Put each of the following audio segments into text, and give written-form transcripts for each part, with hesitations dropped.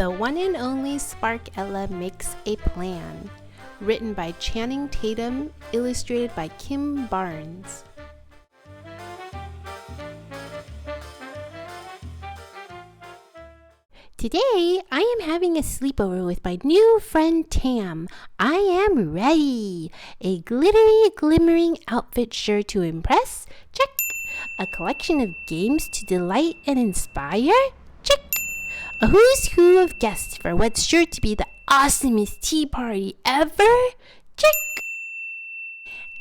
The one and only Sparkella Makes a Plan. Written by Channing Tatum, illustrated by Kim Barnes. Today, I am having a sleepover with my new friend Tam. I am ready. A glittery, glimmering outfit sure to impress? Check. A collection of games to delight and inspire? Check. A who's who of guests for what's sure to be the awesomest tea party ever? Check.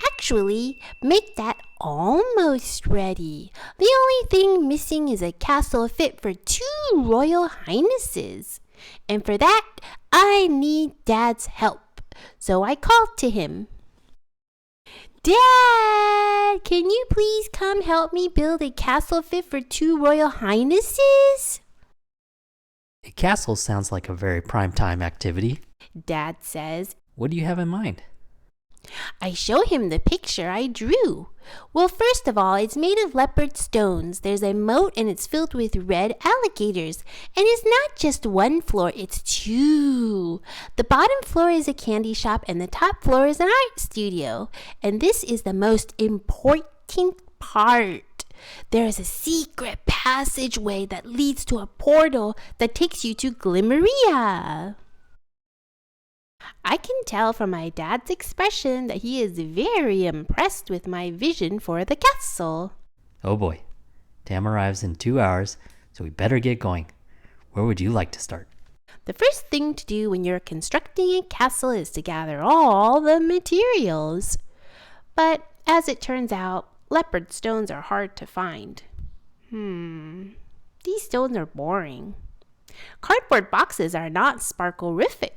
Actually, make that almost ready. The only thing missing is a castle fit for 2 royal highnesses. And for that, I need Dad's help. So I called to him. Dad, can you please come help me build a castle fit for 2 royal highnesses? A castle sounds like a very prime time activity. Dad says. What do you have in mind? I show him the picture I drew. Well, first of all, it's made of leopard stones. There's a moat and it's filled with red alligators. And it's not just 1 floor, it's 2. The bottom floor is a candy shop and the top floor is an art studio. And this is the most important part. There is a secret passageway that leads to a portal that takes you to Glimmeria. I can tell from my dad's expression that he is very impressed with my vision for the castle. Oh boy, Tam arrives in 2 hours, so we better get going. Where would you like to start? The first thing to do when you're constructing a castle is to gather all the materials. But as it turns out, leopard stones are hard to find. These stones are boring. Cardboard boxes are not sparkle-rific.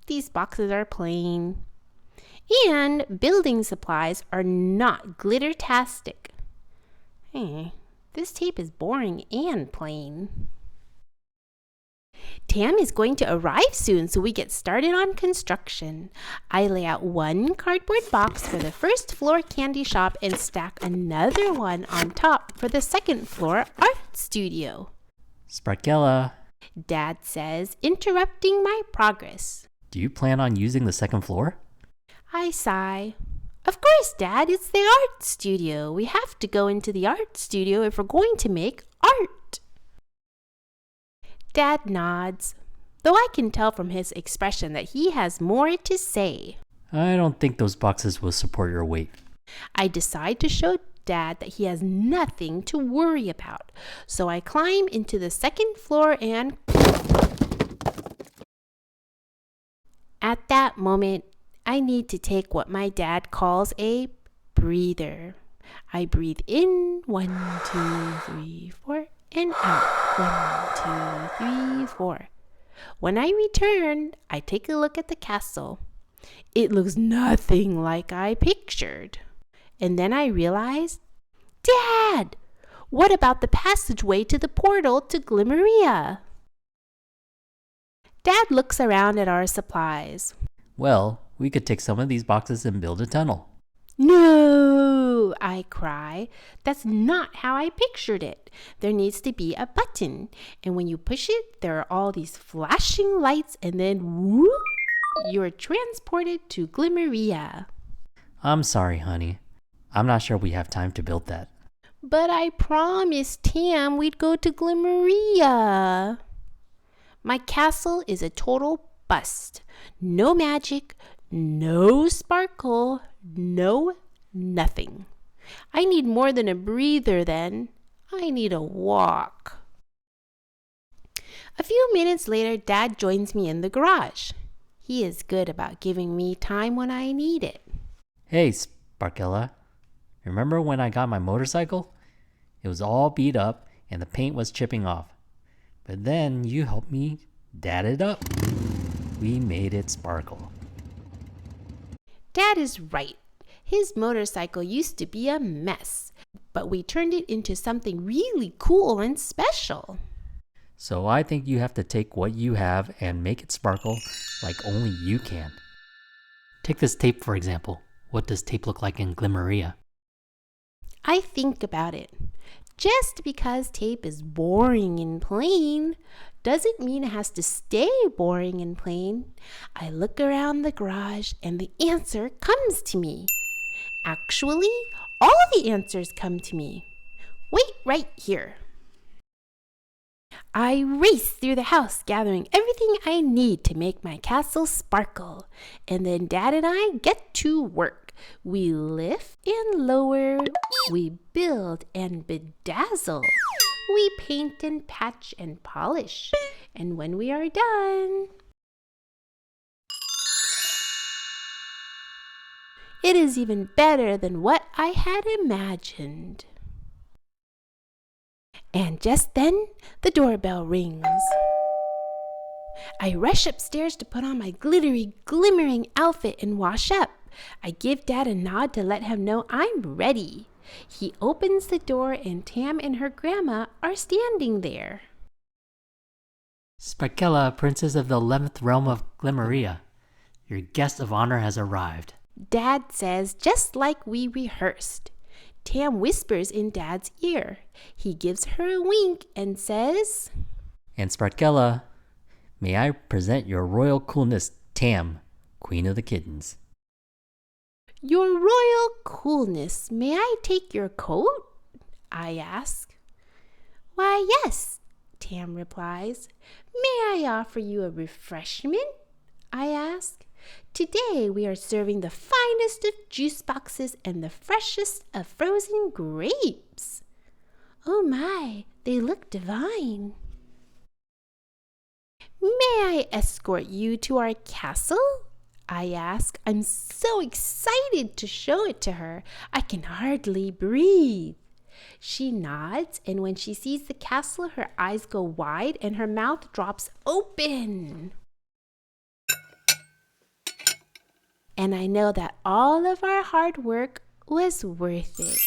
These boxes are plain. And building supplies are not glitter-tastic. This tape is boring and plain. Tam is going to arrive soon, so we get started on construction. I lay out 1 cardboard box for the first floor candy shop and stack another one on top for the second floor art studio. Sparkella, Dad says, interrupting my progress. do you plan on using the second floor? I sigh. Of course, Dad, it's the art studio. We have to go into the art studio if we're going to make art. Dad nods, though I can tell from his expression that he has more to say. I don't think those boxes will support your weight. I decide to show Dad that he has nothing to worry about, so I climb into the second floor and... At that moment, I need to take what my dad calls a breather. I breathe in, 1, 2, 3, 4, and out, 1, 2, 3, 4. When I return, I take a look at the castle. It looks nothing like I pictured. And then I realize, Dad, what about the passageway to the portal to Glimmeria? Dad looks around at our supplies. Well, we could take some of these boxes and build a tunnel. No, I cry. That's not how I pictured it. There needs to be a button. And when you push it, there are all these flashing lights and then whoop, you're transported to Glimmeria. I'm sorry, honey. I'm not sure we have time to build that. But I promised Tam we'd go to Glimmeria. My castle is a total bust. No magic, no sparkle, no nothing. I need more than a breather then. I need a walk. A few minutes later, Dad joins me in the garage. He is good about giving me time when I need it. Hey, Sparkella. Remember when I got my motorcycle? It was all beat up and the paint was chipping off. But then you helped me dad it up. We made it sparkle. Dad is right. His motorcycle used to be a mess, but we turned it into something really cool and special. So I think you have to take what you have and make it sparkle like only you can. Take this tape, for example. What does tape look like in Glimmeria? I think about it. Just because tape is boring and plain doesn't mean it has to stay boring and plain. I look around the garage and the answer comes to me. Actually, all the answers come to me. Wait right here. I race through the house, gathering everything I need to make my castle sparkle. And then Dad and I get to work. We lift and lower. We build and bedazzle. We paint and patch and polish. And when we are done, it is even better than what I had imagined. And just then, the doorbell rings. I rush upstairs to put on my glittery, glimmering outfit and wash up. I give Dad a nod to let him know I'm ready. He opens the door and Tam and her grandma are standing there. Sparkella, princess of the 11th realm of Glimmeria, your guest of honor has arrived. Dad says, just like we rehearsed. Tam whispers in Dad's ear. He gives her a wink and says, And Sparkella, may I present your royal coolness, Tam, queen of the kittens. Your royal coolness, may I take your coat? I ask. Why, yes, Tam replies. May I offer you a refreshment? I ask. Today we are serving the finest of juice boxes and the freshest of frozen grapes. Oh my, they look divine. May I escort you to our castle? I ask. I'm so excited to show it to her. I can hardly breathe. She nods, and when she sees the castle, her eyes go wide and her mouth drops open. And I know that all of our hard work was worth it.